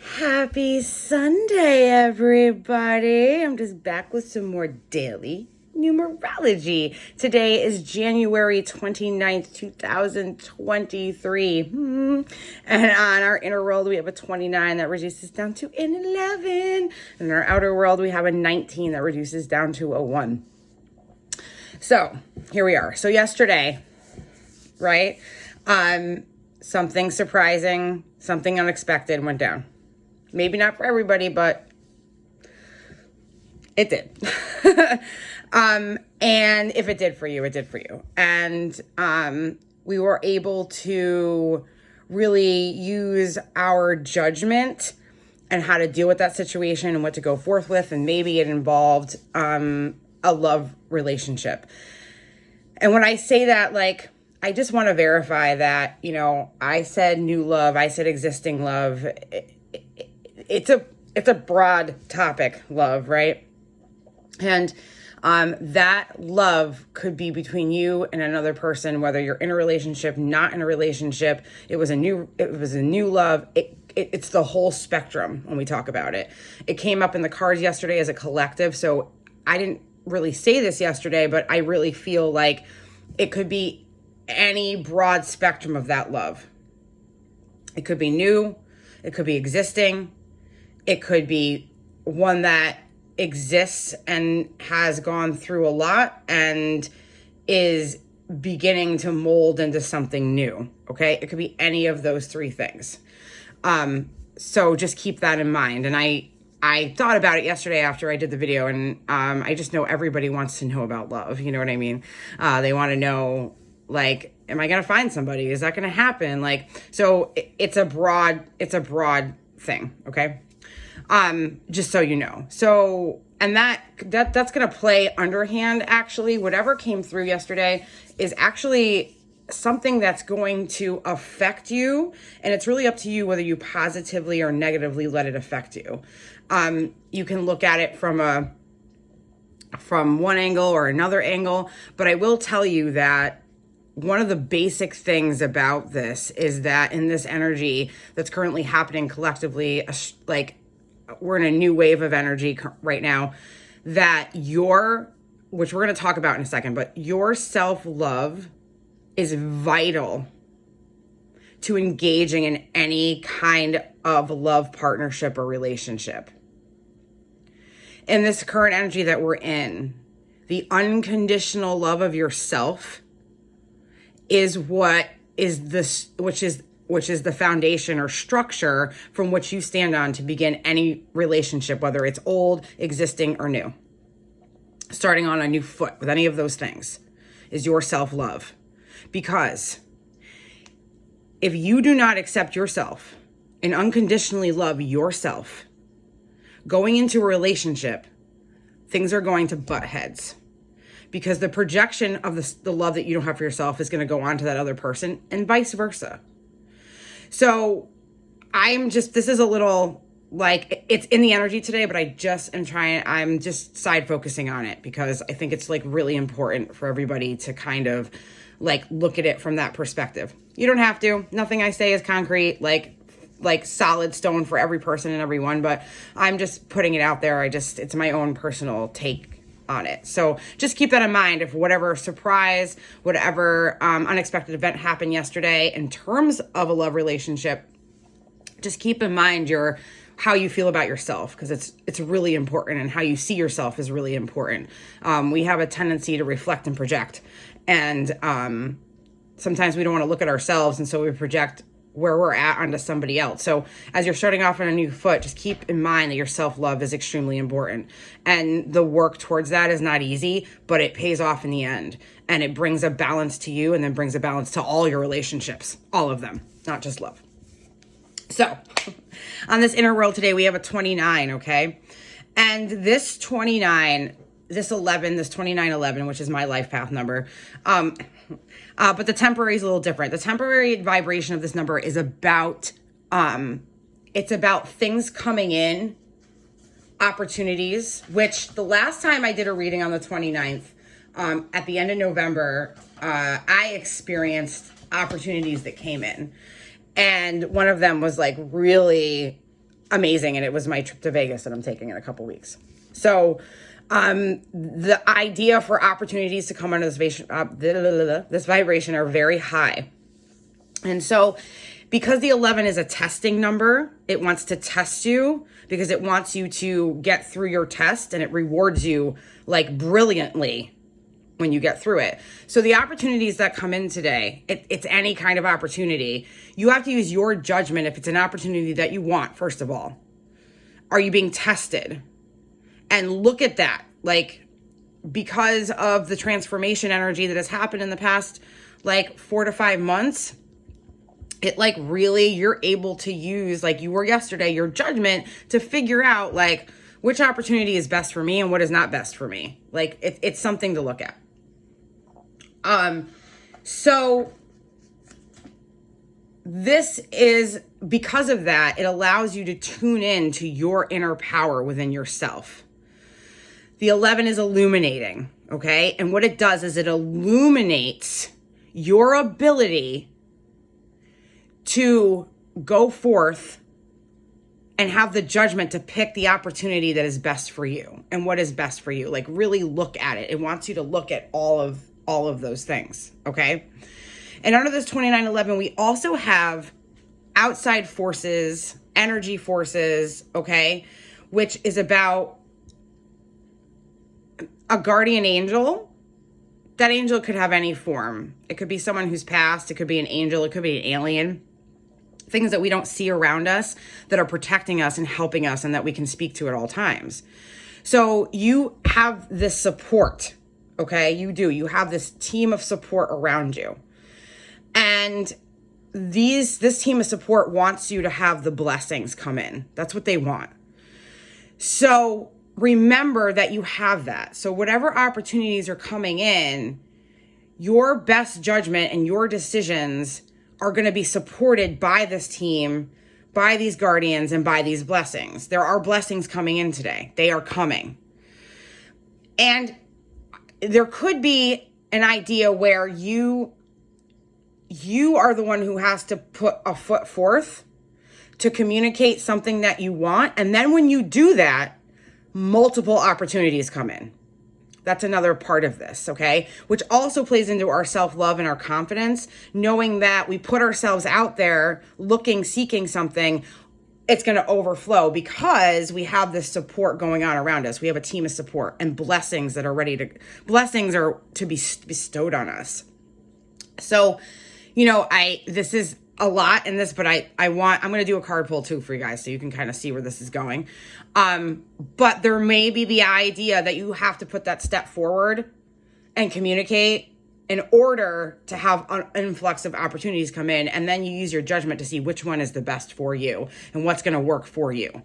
Happy Sunday, everybody. I'm just back with some more daily numerology. Today is January 29th, 2023. And on our inner world, we have a 29 that reduces down to an 11. And in our outer world, we have a 19 that reduces down to a 1. So here we are. So yesterday, right? Something surprising, something unexpected went down. Maybe not for everybody, but it did. And if it did for you, it did for you. And we were able to really use our judgment and how to deal with that situation and what to go forth with. And maybe it involved a love relationship. And when I say that, I just want to verify that, I said new love, I said existing love. It's a broad topic, love, right? And that love could be between you and another person, whether you're in a relationship, not in a relationship. It was a new love. It's the whole spectrum when we talk about it. It came up in the cards yesterday as a collective, so I didn't really say this yesterday, but I really feel like it could be any broad spectrum of that love. It could be new, it could be existing, it could be one that exists and has gone through a lot and is beginning to mold into something new, okay? It could be any of those three things. So just keep that in mind. And I thought about it yesterday after I did the video, and I just know everybody wants to know about love. You know what I mean? They want to know, am I going to find somebody? Is that going to happen? So it's a broad thing. Okay. Just so you know. So, and that's going to play underhand. Actually, whatever came through yesterday is actually something that's going to affect you. And it's really up to you whether you positively or negatively let it affect you. You can look at it from one angle or another angle, but I will tell you that one of the basic things about this is that in this energy that's currently happening collectively, we're in a new wave of energy right now, that which we're going to talk about in a second, but your self-love is vital to engaging in any kind of love, partnership, or relationship. In this current energy that we're in, the unconditional love of yourself is which is the foundation or structure from which you stand on to begin any relationship, whether it's old, existing, or new. Starting on a new foot with any of those things is your self-love. Because if you do not accept yourself and unconditionally love yourself, going into a relationship, things are going to butt heads. Because the projection of the love that you don't have for yourself is going to go on to that other person, and vice versa. So this is a little, it's in the energy today, but I'm just side focusing on it because I think it's really important for everybody to kind of look at it from that perspective. You don't have to. Nothing I say is concrete, like solid stone for every person and everyone, but I'm just putting it out there. It's my own personal take on it. So just keep that in mind. If whatever surprise, whatever unexpected event happened yesterday in terms of a love relationship, just keep in mind how you feel about yourself, because it's really important, and how you see yourself is really important. We have a tendency to reflect and project, and sometimes we don't want to look at ourselves, and so we project where we're at onto somebody else. So as you're starting off on a new foot, just keep in mind that your self-love is extremely important. And the work towards that is not easy, but it pays off in the end. And it brings a balance to you, and then brings a balance to all your relationships, all of them, not just love. So on this inner world today, we have a 29, okay? And this 29, this 2911, which is my life path number, but the temporary is a little different. The temporary vibration of this number is about, it's about things coming in, opportunities, which the last time I did a reading on the 29th, at the end of November, I experienced opportunities that came in. And one of them was really amazing. And it was my trip to Vegas that I'm taking in a couple weeks. So the idea for opportunities to come under this vibration are very high. And so because the 11 is a testing number, it wants to test you because it wants you to get through your test, and it rewards you like brilliantly when you get through it. So the opportunities that come in today, it's any kind of opportunity. You have to use your judgment if it's an opportunity that you want, first of all. Are you being tested? And look at that. Like, because of the transformation energy that has happened in the past, like 4 to 5 months, it like really, you're able to use, like you were yesterday, your judgment to figure out like which opportunity is best for me and what is not best for me. Like it's something to look at. So this is, because of that, it allows you to tune in to your inner power within yourself. The 11 is illuminating, okay? And what it does is it illuminates your ability to go forth and have the judgment to pick the opportunity that is best for you and what is best for you. Like really look at it. It wants you to look at all of those things, okay? And under this 2911, we also have outside forces, energy forces, okay? Which is about a guardian angel. That angel could have any form. It could be someone who's passed. It could be an angel. It could be an alien. Things that we don't see around us that are protecting us and helping us and that we can speak to at all times. So you have this support, okay? You do. You have this team of support around you. And this team of support wants you to have the blessings come in. That's what they want. So remember that you have that. So whatever opportunities are coming in, your best judgment and your decisions are going to be supported by this team, by these guardians, and by these blessings. There are blessings coming in today. They are coming. And there could be an idea where you are the one who has to put a foot forth to communicate something that you want. And then when you do that, multiple opportunities come in. That's another part of this, okay? Which also plays into our self-love and our confidence, knowing that we put ourselves out there looking, seeking something, it's going to overflow because we have this support going on around us. We have a team of support and blessings that are blessings are to be bestowed on us. So, this is a lot in this, but I'm going to do a card pull too for you guys so you can kind of see where this is going. But there may be the idea that you have to put that step forward and communicate in order to have an influx of opportunities come in. And then you use your judgment to see which one is the best for you and what's going to work for you.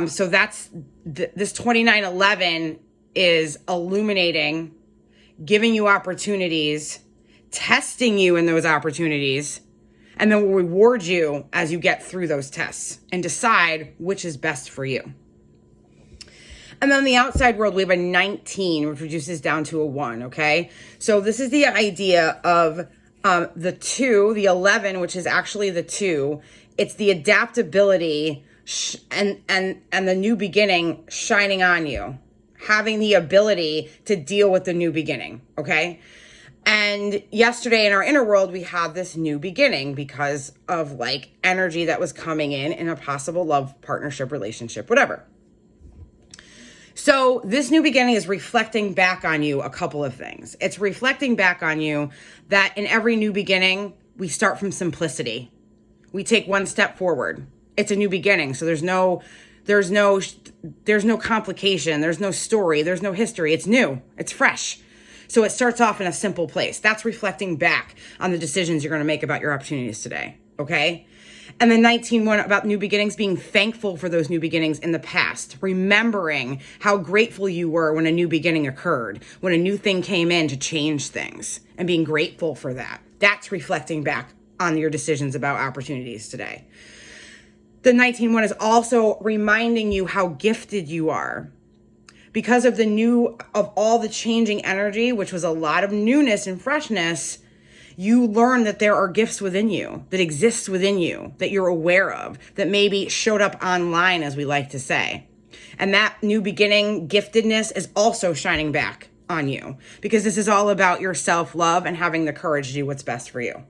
So that's this 2911 is illuminating, giving you opportunities, testing you in those opportunities, and then will reward you as you get through those tests and decide which is best for you. And then in the outside world, we have a 19, which reduces down to a 1, okay? So this is the idea of the 2, the 11, which is actually the 2. It's the adaptability and the new beginning shining on you, having the ability to deal with the new beginning, okay? And yesterday in our inner world, we had this new beginning because of like energy that was coming in a possible love, partnership, relationship, whatever. So this new beginning is reflecting back on you a couple of things. It's reflecting back on you that in every new beginning, we start from simplicity. We take one step forward. It's a new beginning. So there's no complication. There's no story. There's no history. It's new. It's fresh. So it starts off in a simple place. That's reflecting back on the decisions you're going to make about your opportunities today. Okay. And then 19.1 about new beginnings, being thankful for those new beginnings in the past, remembering how grateful you were when a new beginning occurred, when a new thing came in to change things, and being grateful for that. That's reflecting back on your decisions about opportunities today. The 19.1 is also reminding you how gifted you are. Because of all the changing energy, which was a lot of newness and freshness, You learn that there are gifts within you, that exist within you, that you're aware of, that maybe showed up online, as we like to say. And that new beginning giftedness is also shining back on you, because this is all about your self-love and having the courage to do what's best for you.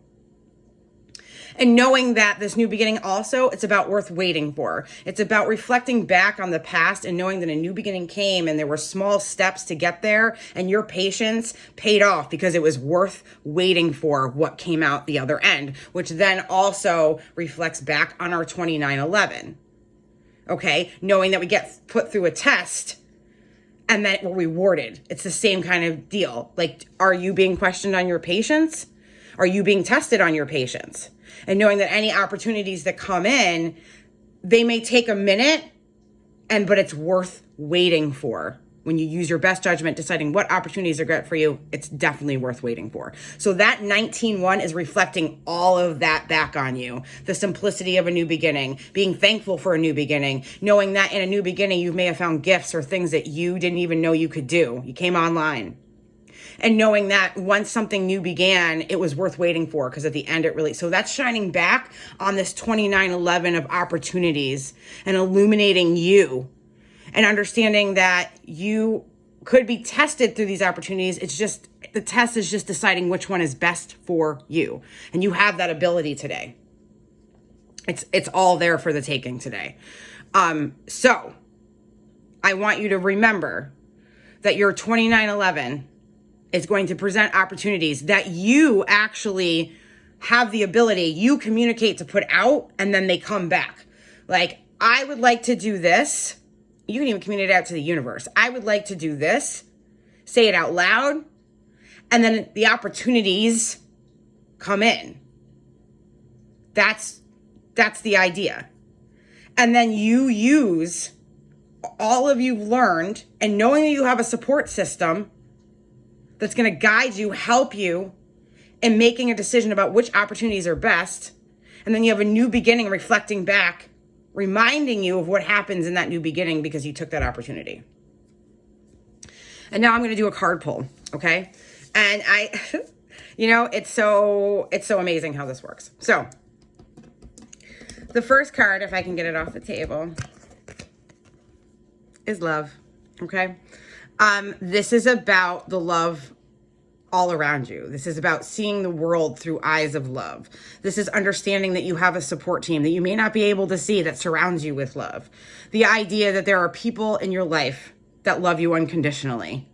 And knowing that this new beginning also, it's about worth waiting for. It's about reflecting back on the past and knowing that a new beginning came and there were small steps to get there, and your patience paid off because it was worth waiting for what came out the other end, which then also reflects back on our 2911. Okay, knowing that we get put through a test and then we're rewarded. It's the same kind of deal. Like, are you being questioned on your patience? Are you being tested on your patience? And knowing that any opportunities that come in, they may take a minute, but it's worth waiting for. When you use your best judgment, deciding what opportunities are good for you, it's definitely worth waiting for. So that 19-1 is reflecting all of that back on you. The simplicity of a new beginning, being thankful for a new beginning, knowing that in a new beginning, you may have found gifts or things that you didn't even know you could do. You came online. And knowing that once something new began, it was worth waiting for, because at the end it really, so that's shining back on this 2911 of opportunities and illuminating you and understanding that you could be tested through these opportunities. It's just, the test is just deciding which one is best for you. And you have that ability today. It's all there for the taking today. So I want you to remember that your 2911 is going to present opportunities that you actually have the ability, you communicate to put out, and then they come back. Like, I would like to do this. You can even communicate out to the universe. I would like to do this. Say it out loud. And then the opportunities come in. That's the idea. And then you use all of you've learned, and knowing that you have a support system that's going to guide you, help you in making a decision about which opportunities are best. And then you have a new beginning reflecting back, reminding you of what happens in that new beginning because you took that opportunity. And now I'm going to do a card pull, okay? And it's so amazing how this works. So the first card, if I can get it off the table, is love, okay? This is about the love all around you. This is about seeing the world through eyes of love. This is understanding that you have a support team that you may not be able to see that surrounds you with love. The idea that there are people in your life that love you unconditionally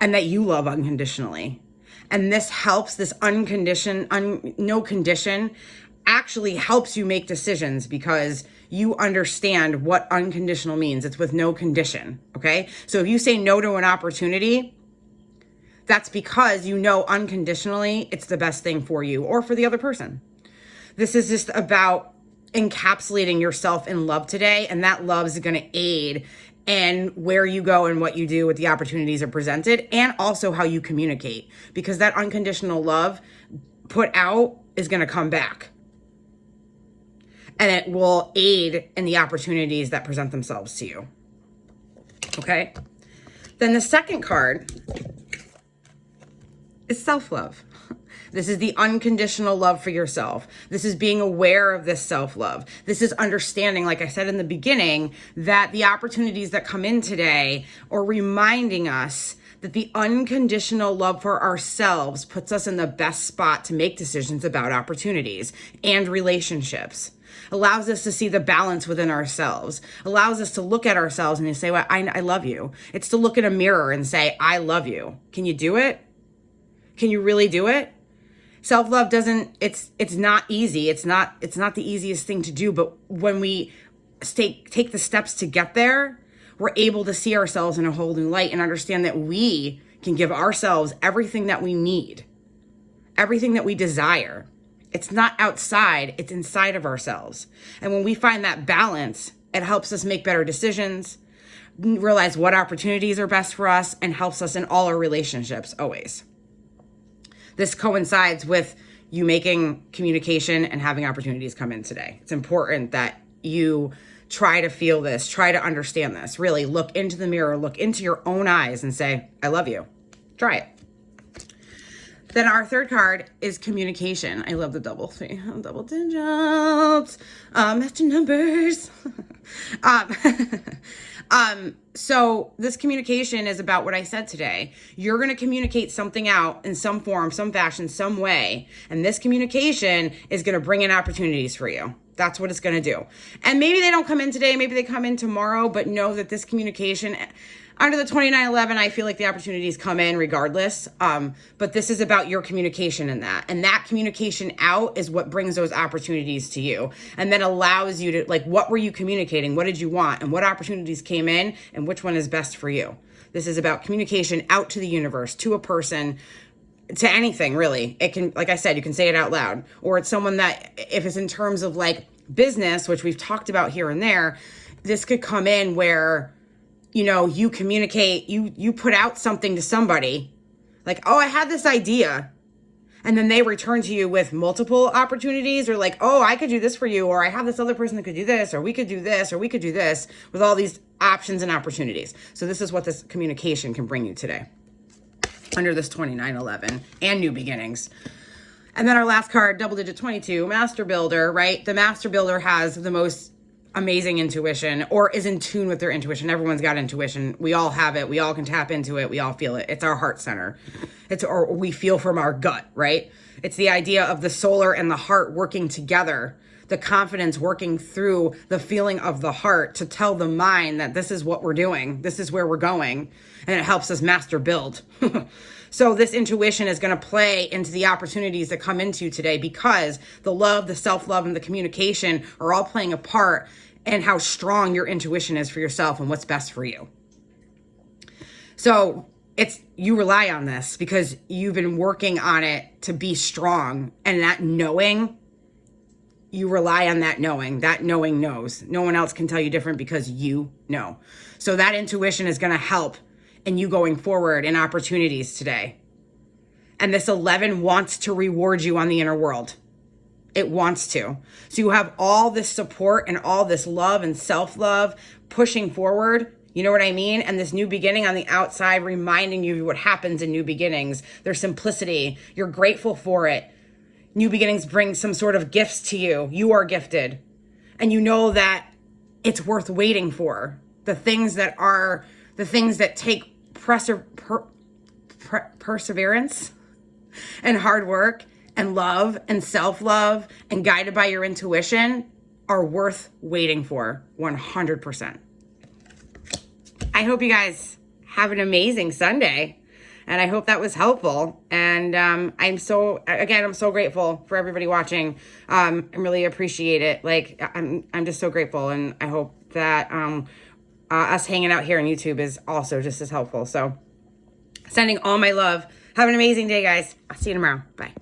and that you love unconditionally. And this helps, this no condition actually helps you make decisions because you understand what unconditional means. It's with no condition, okay? So if you say no to an opportunity, that's because you know unconditionally it's the best thing for you or for the other person. This is just about encapsulating yourself in love today, and that love is going to aid in where you go and what you do with the opportunities are presented, and also how you communicate, because that unconditional love put out is going to come back. And it will aid in the opportunities that present themselves to you. Okay? Then the second card is self-love. This is the unconditional love for yourself. This is being aware of this self-love. This is understanding, like I said in the beginning, that the opportunities that come in today are reminding us that the unconditional love for ourselves puts us in the best spot to make decisions about opportunities and relationships. Allows us to see the balance within ourselves, allows us to look at ourselves and say, well, I love you. It's to look in a mirror and say, I love you. Can you do it? Can you really do it? Self-love it's not easy. It's not the easiest thing to do, but when we take the steps to get there, we're able to see ourselves in a whole new light and understand that we can give ourselves everything that we need, everything that we desire. It's not outside, it's inside of ourselves. And when we find that balance, it helps us make better decisions, realize what opportunities are best for us, and helps us in all our relationships always. This coincides with you making communication and having opportunities come in today. It's important that you try to feel this, try to understand this. Really look into the mirror, look into your own eyes and say, I love you. Try it. Then our third card is communication. I love the double digits, matching numbers. So this communication is about what I said today. You're going to communicate something out in some form, some fashion, some way. And this communication is going to bring in opportunities for you. That's what it's going to do. And maybe they don't come in today, maybe they come in tomorrow, but know that this communication, under the 2911, I feel like the opportunities come in regardless. But this is about your communication in that. And that communication out is what brings those opportunities to you. And then allows you to, like, what were you communicating? What did you want? And what opportunities came in? And which one is best for you? This is about communication out to the universe, to a person, to anything, really. It can, like I said, you can say it out loud. Or it's someone that, if it's in terms of like business, which we've talked about here and there, this could come in where, you know, you communicate, you put out something to somebody like, oh, I had this idea. And then they return to you with multiple opportunities, or like, oh, I could do this for you, or I have this other person that could do this, or we could do this, or we could do this, with all these options and opportunities. So this is what this communication can bring you today under this 2911 and new beginnings. And then our last card, double digit 22, Master Builder, right? The Master Builder has the most amazing intuition, or is in tune with their intuition. Everyone's got intuition. We all have it. We all can tap into it. We all feel it. It's our heart center. Or we feel from our gut, right? It's the idea of the solar and the heart working together, the confidence working through the feeling of the heart to tell the mind that this is what we're doing. This is where we're going. And it helps us master build. So this intuition is going to play into the opportunities that come into you today, because the love, the self-love, and the communication are all playing a part in how strong your intuition is for yourself and what's best for you. So you rely on this because you've been working on it to be strong, and that knowing, you rely on that knowing. That knowing knows. No one else can tell you different because you know. So that intuition is going to help and you going forward in opportunities today. And this 11 wants to reward you on the inner world. It wants to. So you have all this support and all this love and self-love pushing forward. You know what I mean? And this new beginning on the outside reminding you what happens in new beginnings. Their simplicity. You're grateful for it. New beginnings bring some sort of gifts to you. You are gifted. And you know that it's worth waiting for. The things that take perseverance and hard work and love and self-love and guided by your intuition are worth waiting for 100%. I hope you guys have an amazing Sunday, and I hope that was helpful. And I'm so grateful for everybody watching. I really appreciate it. Like, I'm just so grateful, and I hope that us hanging out here on YouTube is also just as helpful. So sending all my love. Have an amazing day, guys. I'll see you tomorrow. Bye.